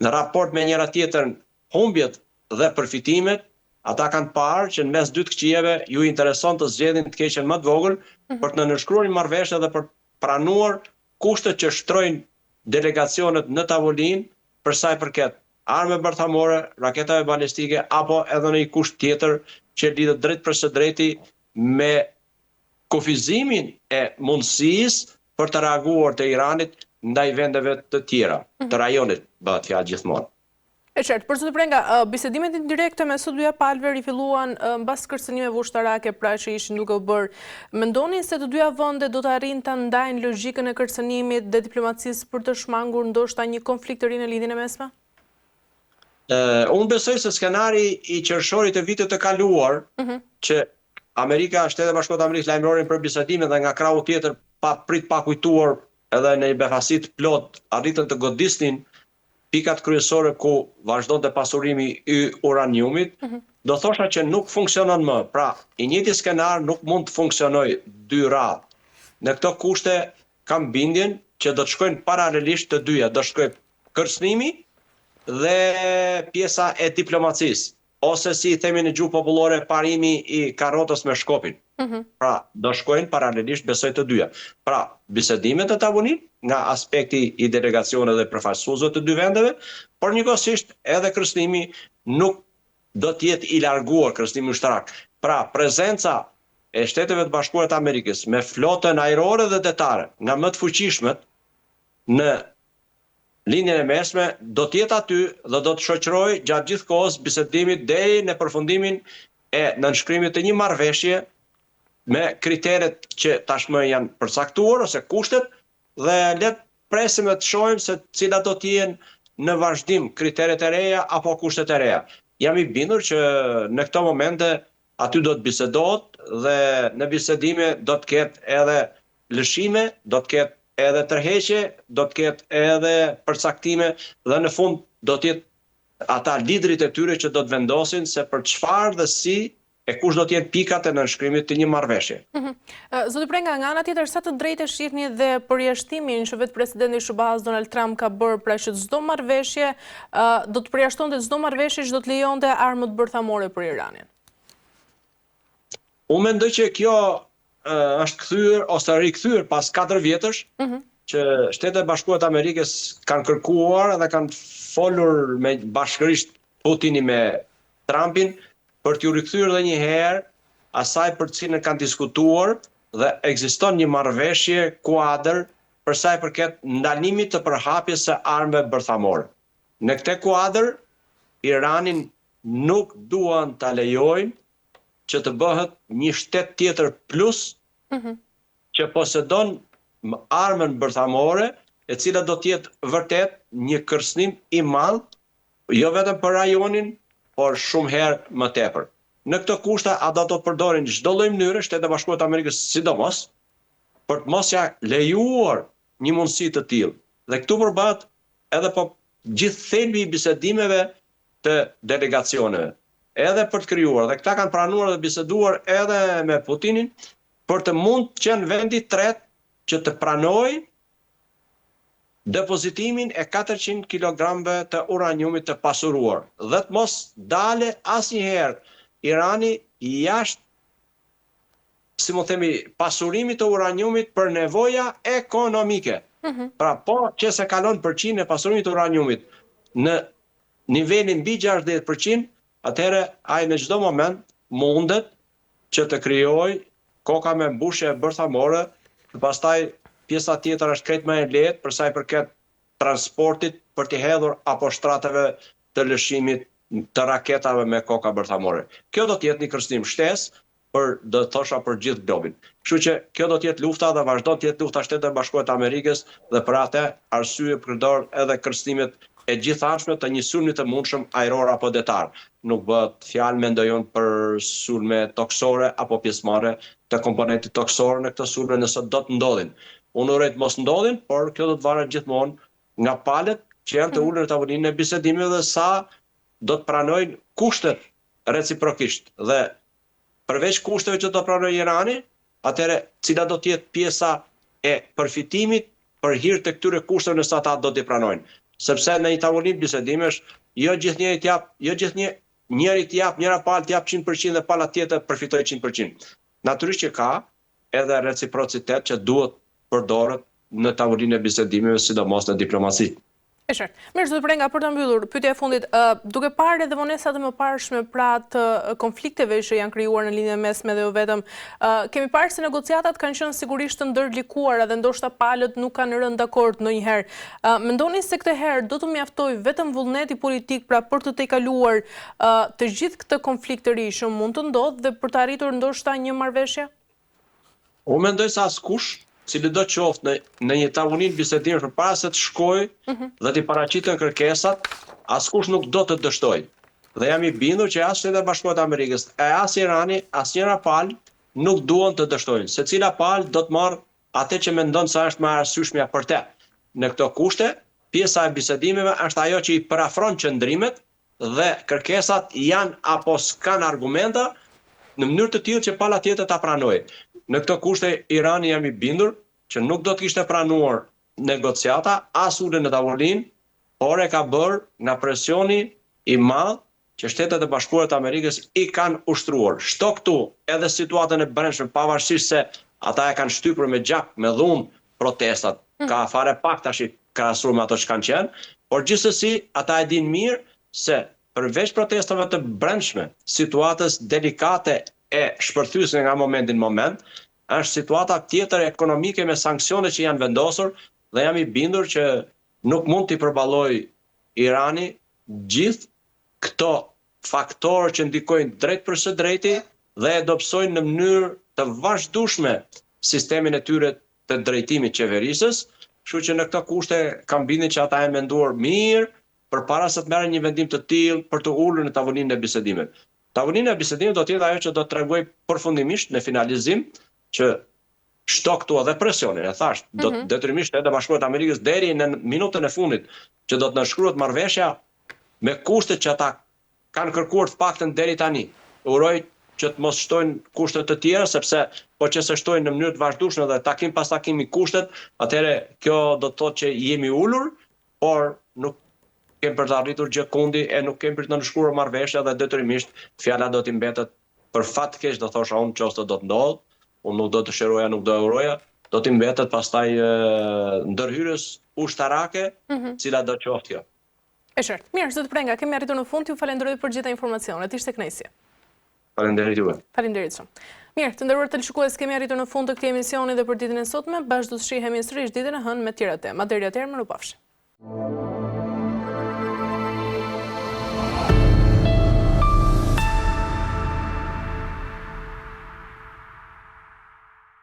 në raport me njëra tjetrën humbjet dhe përfitimet, ata kanë parë që në mes dy të këqijeve ju intereson të zgjedhin të keqen më të vogël për të nënshkruar një marrëveshje dhe për pranuar kushtet që shtrojnë delegacionet në tavolinë për sa i përket armë bërthamore, raketave balistike apo edhe në një kusht tjetër që lidhet drejt për së drejti me kufizimin e mundësisë për të reaguar të Iranit ndaj vendeve të tjera, të rajonit, bëhet fjalë gjithmonë. E qartë, për të prej nga bisedimet indirekte mes së dyja palëve rifilluan mbas kërcënimeve ushtarake pra që ishin duke u bërë. Mendoni se të dyja vende do të arrijnë ta ndajnë logjikën e kërcënimit dhe diplomacisë për të shmangur ndoshta një konflikt të ri në lidhjen e mesme? Unë besoj se skenari i qershorit të vitit të kaluar, që Amerika, Shtetet Bashkuara të Amerikës lajmëronin për bisedime dhe nga krahu tjetër pa kujtuar edhe në një befasit plot arritën të godisnin pikat kryesore ku vazhdonte pasurimi i uraniumit, do thosha që nuk funksionon më. Pra, i njëjti skenar nuk mund të funksionojë dy radhë. Në këto kushte kam bindjen që do të shkojnë paralelisht të dyja, do shkojë kërcënimi dhe pjesa e diplomacisë, ose si i themi në gjuhë popullore, parimi i karrotës me shkopin. Pra, do shkojnë paralelisht, besoj të dyja. Pra, bisedimet e tavolinë nga aspekti i delegacioneve dhe përfaqësuesve të dy vendeve, por njëkohësisht edhe kërcënimi nuk do të jetë i larguar, kërcënimi ushtarak. Pra, prezenca e Shteteve të Bashkuara të Amerikës me flotën ajrore dhe detare nga më të fuqishmet në linjën e mesme do të jetë aty dhe do të shoqërojë gjatë gjithë kohës bisedimit deri në përfundimin e nënshkrimit të një marrëveshje me kriteret që tashmë janë përcaktuar ose kushtet, dhe le të presim të shohim se cilat do të jenë në vazhdim kriteret e reja apo kushtet e reja. Jam i bindur që në këto momente aty do të bisedohet dhe në bisedime do të ketë edhe lëshime, do të ketë edhe tërheqje, do të ketë edhe përcaktime dhe në fund do të jetë ata liderit e tyre që do të vendosin se për çfarë dhe si e kush do të jenë pikat e nënshkrimit të një marrëveshje. Zoti Prenga, nga ana tjetër, sa të drejtë shihni dhe përjashtimin që vetë presidenti i SBA-s Donald Trump ka bërë pra që çdo marrëveshje do të përjashtonte çdo marrëveshje që do të lejonte armët bërthamore për Iranin? Unë mendoj që kjo është kthyer ose rikthyer pas 4 vjetësh që Shtetet Bashkuara të Amerikës kanë kërkuar dhe kanë folur me bashkërisht Putini me Trumpin për t'ju rikthyer edhe një herë asaj për cilën kanë diskutuar dhe ekziston një marrëveshje kuadër për sa i përket ndalimit të përhapjes së armëve bërthamore. Në këtë kuadër, Iranin nuk duan ta lejojnë që të bëhet një shtet tjetër plus që posedon armën bërthamore, e cila do të jetë vërtet një kërcënim i madh, jo vetëm për rajonin, por shumë herë më tepër. Në këto kushte ata do të përdorin çdo lloj mënyre, Shtetet Bashkuara të Amerikës sidomos, për të mos ja lejuar një mundësi të tillë. Dhe këtu përbat edhe po gjithë thelbi i bisedimeve të delegacioneve, edhe për të krijuar, dhe këta kanë pranuar dhe biseduar edhe me Putinin për të mund të qenë vendi tret që të pranoj depozitimin e 400 kg të uraniumit të pasuruar dhe të mos dale asnjëherë Irani jashtë, si më themi, pasurimit të uraniumit për nevoja ekonomike. Pra po që se kalon përqind e pasurimit të uraniumit në nivelin mbi 60%, atëherë ai në çdo moment mundet që të krijojë koka me mbushje bërthamore, pastaj pjesa tjetër është krejt më e lehtë për sa i përket transportit për të hedhur apo shtrateve të lëshimit të raketave me koka bërthamore. Kjo do të jetë një kërcënim shtesë do të thosha për gjithë globin. Kështu që kjo do të jetë lufta dhe vazhdon të jetë lufta Shtetet Bashkuara të Amerikës dhe për atë arsye përdor edhe kërcënimet e gjithashme të një sulmi të mundshëm ajror apo detar. Nuk bëhet fjalë mendojon për sulme toksore apo pjesëmarrje të komponentit toksor në këtë sulme nëse do të ndodhin. Unë uroj të mos ndodhin, por kjo do të varet gjithmonë nga palët që janë të ulur në tavolinë e bisedimeve dhe sa do të pranojnë kushtet reciprokisht. Dhe përveç kushteve që do pranojë Irani, atëherë cila do të jetë pjesa e përfitimit për hir të këtyre kushteve nëse ata do t'i pranojnë. Sepse në një tavolinë bisedimesh, jo gjithnjëri të jap, njëra palë të jap 100% dhe pala tjetër përfitoj 100%. Natyrisht që ka edhe reciprocitet që duhet përdoret në tavolinë e bisedimeve, sidomos në diplomaci. E qartë. Mirë, zot Prenga, për të mbyllur, pyetja e fundit, duke parë edhe vonesat e mëparshme pra të konflikteve që janë krijuar në linjën mesme dhe jo vetëm, kemi parë se negociatat kanë qenë sigurisht të ndërlikuara dhe ndoshta palët nuk kanë rënë dakord ndonjëherë. Mendoni se këtë herë do të mjaftojë vetëm vullneti politik pra për të tejkaluar të gjithë këtë konflikt të ri që mund të ndodhë dhe për të arritur ndoshta një marrëveshje? Unë mendoj se askush cili do qoftë në një tavolinë bisedime përpara se të shkojë dhe të paraqiten kërkesat, askush nuk do të dështojë. Dhe jam i bindur që as Shtetet Bashkuara të Amerikës, as Irani, as njëra palë nuk duan të dështojnë. Secila palë do të marrë atë që mendon se është më e arsyeshmja për te. Në këto kushte, pjesa e bisedimeve është ajo që i parafron qëndrimet dhe kërkesat janë apo s'kan argumenta në mënyrë të tillë që pala tjetër ta pranojë. Në këto kushte Irani jam i bindur që nuk do të kishte pranuar negociata as ulën në tavolinë, por e ka bërë nga presioni i madh që Shtetet e Bashkuara të Amerikës i kanë ushtruar. Shto këtu edhe situatën e brendshme, pavarësisht se ata e kanë shtypur me gjak, me dhunë protestat. Ka fare pak tash krahasuar me ato që kanë qenë, por gjithsesi ata e dinë mirë se përveç protestave të brendshme, situatës delikate e shpërthysur nga momenti në moment, është situata tjetër ekonomike me sanksione që janë vendosur dhe jam i bindur që nuk mund t'i përballoj Irani gjithë këto faktorë që ndikojnë drejt për së drejti dhe e dobësojnë në mënyrë të vazhdueshme sistemin e tyre të drejtimit qeverisës, kështu që në këto kushte kam bindjen që ata e menduar mirë përpara se të merren një vendim të tillë për të ulur në tavolinë e bisedimeve. Tavolina e bisedimit do të jetë ajo që do të tregoj përfundimisht në finalizim që shto këtu edhe presionin, e thash, do të detyrimisht Shtetet Bashkuara të Amerikës deri në minutën e fundit që do të nënshkruhet marrëveshja me kushtet që ata kanë kërkuar të paktën deri tani. Uroj që të mos shtojnë kushte të tjera, sepse po që se shtojnë në mënyrë të vazhdueshme dhe takim pas takimi kushtet, atëherë kjo do të thotë që jemi ulur, por nuk kemi për të arritur gjë kundi e nuk kemi për të nënshkruar marrëveshja dhe detyrimisht fjala do t'i mbetet për fat keq do thosha unë nëse do të ndodh, unë nuk do të shëroja, nuk do e uroja, do t'i mbetet pastaj ndërhyrës ushtarake, cila do qoftë kjo. E qartë. Mirë, zot Prenga, kemi arritur në fund, ju falenderoj për gjitha informacionet. Ishte kënaqësi. Faleminderit juve. Faleminderit shumë. Mirë, të nderuar televizionistë, kemi arritur në fund të këtij emisioni dhe për ditën e sotme, bashkë do të shihemi sërish ditën e hënë me tjera tema. Deri atëherë, mirupafshim.